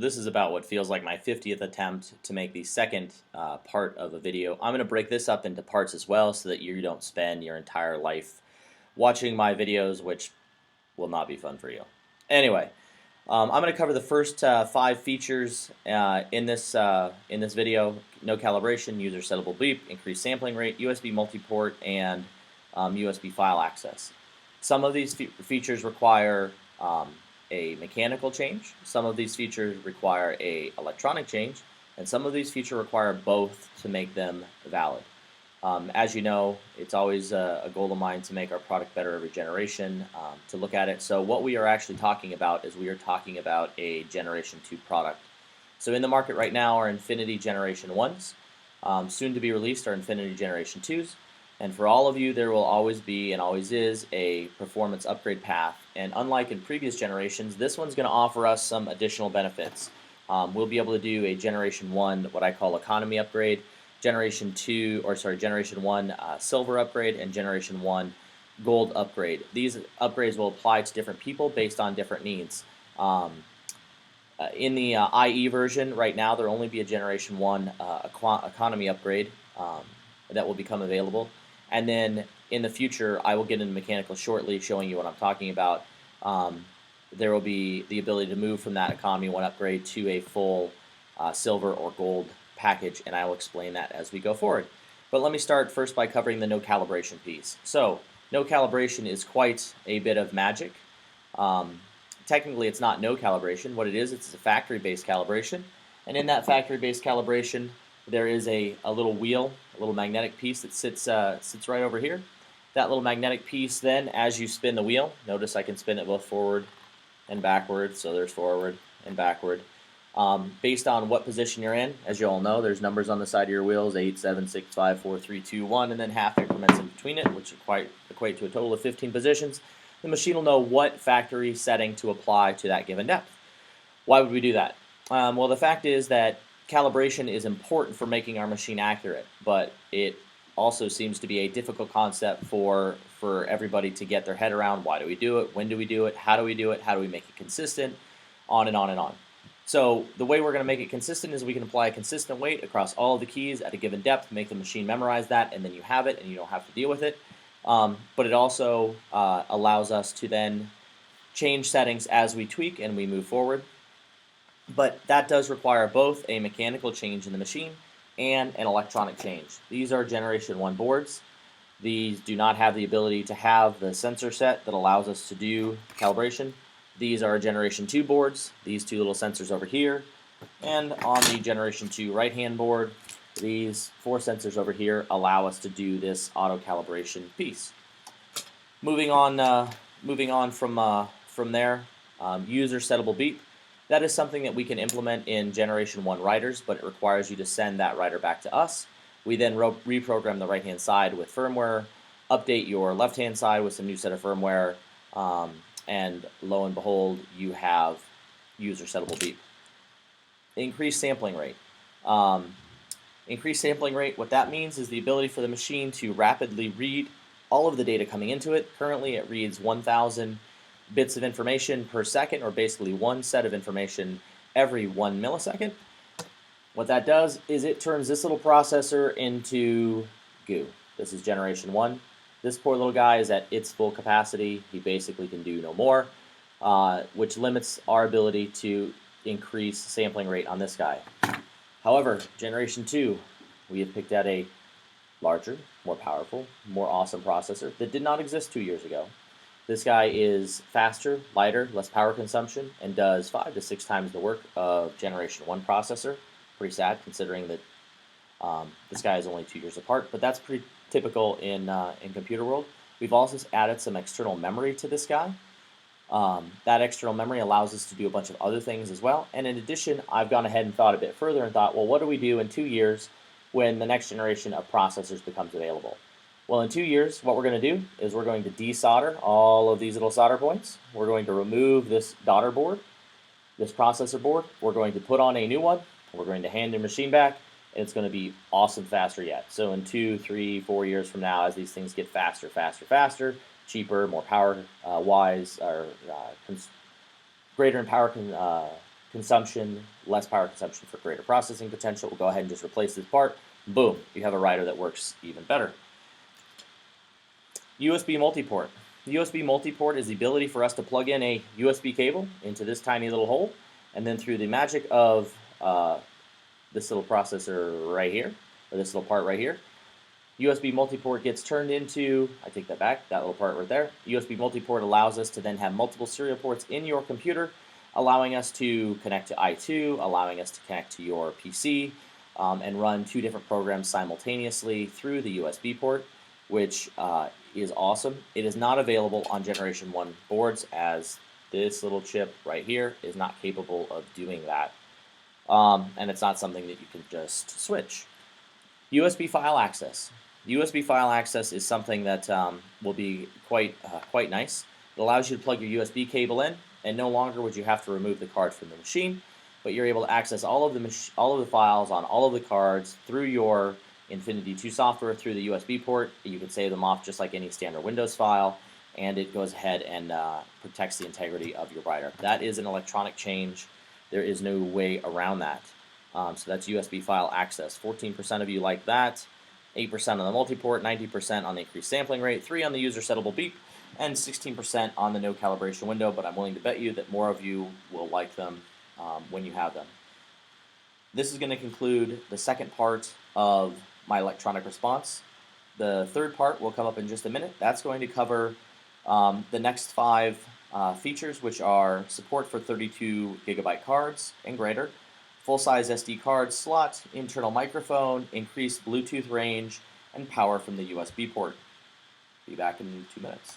This is about what feels like my 50th attempt to make the second part of a video. I'm going to break this up into parts as well so that you don't spend your entire life watching my videos, which will not be fun for you. Anyway, I'm going to cover the first 5 features in this video: no calibration, user settable beep, increased sampling rate, USB multiport, and USB file access. Some of these features require a mechanical change. Some of these features require a electronic change, and some of these features require both to make them valid. As you know, it's always a goal of mine to make our product better every generation, to look at it. So what we are actually talking about is we are talking about a Generation 2 product. So in the market right now are Infinity Generation 1s. Soon to be released are Infinity Generation 2s. And for all of you, there will always be and always is a performance upgrade path. And unlike in previous generations, this one's going to offer us some additional benefits. We'll be able to do a Generation 1, what I call economy upgrade, Generation 1 silver upgrade, and Generation 1 gold upgrade. These upgrades will apply to different people based on different needs. In the IE version right now, there will only be a Generation 1 economy upgrade that will become available. And then in the future, I will get into mechanical shortly, showing you what I'm talking about. There will be the ability to move from that economy 1 upgrade to a full silver or gold package, and I will explain that as we go forward. But let me start first by covering the no calibration piece. So no calibration is quite a bit of magic. Technically, it's not no calibration. What it is, it's a factory-based calibration. And in that factory-based calibration, there is a little wheel, a little magnetic piece that sits right over here. That little magnetic piece then, as you spin the wheel, notice I can spin it both forward and backward, so there's forward and backward. Based on what position you're in, as you all know, there's numbers on the side of your wheels, 8, 7, 6, 5, 4, 3, 2, 1, and then half increments in between it, which equate to a total of 15 positions. The machine will know what factory setting to apply to that given depth. Why would we do that? Well, the fact is that calibration is important for making our machine accurate, but it also seems to be a difficult concept for everybody to get their head around. Why do we do it? When do we do it? How do we do it? How do we make it consistent? On and on and on. So the way we're going to make it consistent is we can apply a consistent weight across all of the keys at a given depth, make the machine memorize that, and then you have it and you don't have to deal with it. But it also allows us to then change settings as we tweak and we move forward. But that does require both a mechanical change in the machine and an electronic change. These are Generation 1 boards. These do not have the ability to have the sensor set that allows us to do calibration. These are Generation 2 boards, these 2 little sensors over here. And on the Generation 2 right-hand board, these 4 sensors over here allow us to do this auto calibration piece. Moving on from there, user settable beep. That is something that we can implement in Generation 1 writers, but it requires you to send that writer back to us. We then reprogram the right-hand side with firmware, update your left-hand side with some new set of firmware, and lo and behold, you have user settable beep. Increased sampling rate. Increased sampling rate, what that means is the ability for the machine to rapidly read all of the data coming into it. Currently, it reads 1,000 bits of information per second, or basically one set of information every 1 millisecond. What that does is it turns this little processor into goo. This is Generation 1. This poor little guy is at its full capacity. He basically can do no more, which limits our ability to increase sampling rate on this guy. However, Generation 2, we have picked out a larger, more powerful, more awesome processor that did not exist 2 years ago. This guy is faster, lighter, less power consumption, and does 5 to 6 times the work of Generation 1 processor. Pretty sad considering that this guy is only 2 years apart, but that's pretty typical in computer world. We've also added some external memory to this guy. That external memory allows us to do a bunch of other things as well. And in addition, I've gone ahead and thought a bit further and thought, well, what do we do in 2 years when the next generation of processors becomes available? Well, in 2 years, what we're going to do is we're going to desolder all of these little solder points. We're going to remove this daughter board, this processor board. We're going to put on a new one. We're going to hand the machine back, and it's going to be awesome faster yet. So in 2, 3, 4 years from now, as these things get faster, cheaper, more power wise, or greater in power consumption, less power consumption for greater processing potential. We'll go ahead and just replace this part. Boom, you have a rider that works even better. USB multiport. USB multiport is the ability for us to plug in a USB cable into this tiny little hole, and then through the magic of this little processor right here, or this little part right here, USB multiport gets turned into, I take that back, that little part right there. USB multiport allows us to then have multiple serial ports in your computer, allowing us to connect to i2, allowing us to connect to your PC, and run 2 different programs simultaneously through the USB port, which is awesome. It is not available on Generation 1 boards, as this little chip right here is not capable of doing that. And it's not something that you can just switch. USB file access. USB file access is something that will be quite nice. It allows you to plug your USB cable in, and no longer would you have to remove the card from the machine, but you're able to access all of the files on all of the cards through your Infinity 2 software through the USB port. You can save them off just like any standard Windows file, and it goes ahead and protects the integrity of your writer. That is an electronic change. There is no way around that. So that's USB file access. 14% of you like that, 8% on the multiport, 90% on the increased sampling rate, 3% on the user settable beep, and 16% on the no calibration window, but I'm willing to bet you that more of you will like them when you have them. This is going to conclude the second part of my electronic response. The third part will come up in just a minute. That's going to cover the next 5 features, which are support for 32 gigabyte cards and greater, full-size SD card slot, internal microphone, increased Bluetooth range, and power from the USB port. Be back in 2 minutes.